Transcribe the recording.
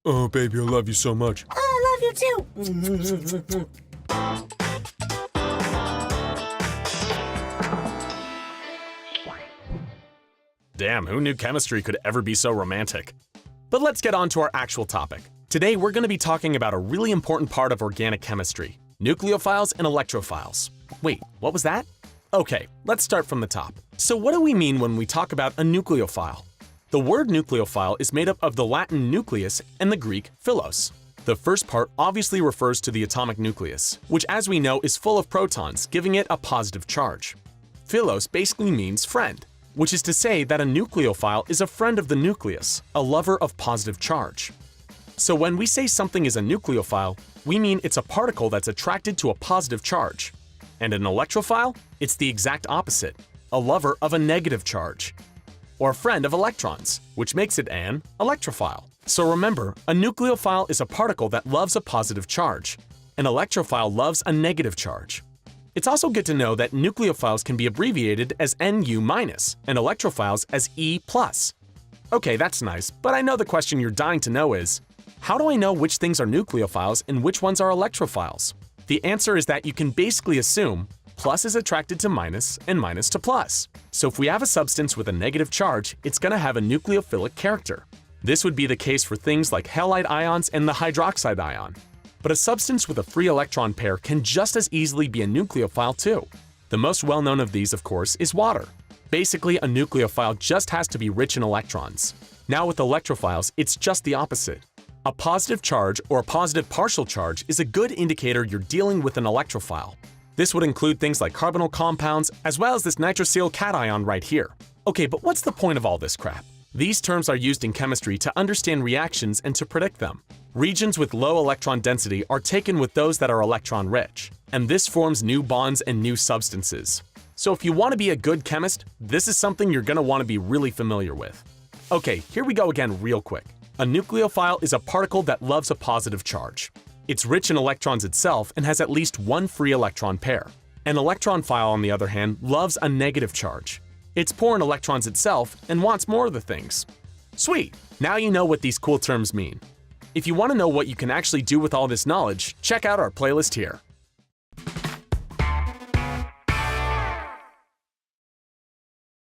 Oh, baby, I love you so much. I love you too. Damn, who knew chemistry could ever be so romantic? But let's get on to our actual topic. Today we're going to be talking about a really important part of organic chemistry, nucleophiles and electrophiles. Wait, what was that? Okay, let's start from the top. So what do we mean when we talk about a nucleophile? The word nucleophile is made up of the Latin nucleus and the Greek philos. The first part obviously refers to the atomic nucleus, which as we know is full of protons, giving it a positive charge. Philos basically means friend, which is to say that a nucleophile is a friend of the nucleus, a lover of positive charge. So when we say something is a nucleophile, we mean it's a particle that's attracted to a positive charge. And an electrophile? It's the exact opposite, a lover of a negative charge, or a friend of electrons, which makes it an electrophile. So remember, a nucleophile is a particle that loves a positive charge. An electrophile loves a negative charge. It's also good to know that nucleophiles can be abbreviated as Nu- and electrophiles as E+. Okay, that's nice, but I know the question you're dying to know is, how do I know which things are nucleophiles and which ones are electrophiles? The answer is that you can basically assume plus is attracted to minus and minus to plus. So if we have a substance with a negative charge, it's going to have a nucleophilic character. This would be the case for things like halide ions and the hydroxide ion. But a substance with a free electron pair can just as easily be a nucleophile too. The most well-known of these, of course, is water. Basically, a nucleophile just has to be rich in electrons. Now with electrophiles, it's just the opposite. A positive charge or a positive partial charge is a good indicator you're dealing with an electrophile. This would include things like carbonyl compounds, as well as this nitrosyl cation right here. Okay, but what's the point of all this crap? These terms are used in chemistry to understand reactions and to predict them. Regions with low electron density are taken with those that are electron-rich, and this forms new bonds and new substances. So if you want to be a good chemist, this is something you're going to want to be really familiar with. Okay, here we go again real quick. A nucleophile is a particle that loves a positive charge. It's rich in electrons itself and has at least one free electron pair. An electronphile, on the other hand, loves a negative charge. It's poor in electrons itself and wants more of the things. Sweet! Now you know what these cool terms mean. If you want to know what you can actually do with all this knowledge, check out our playlist here.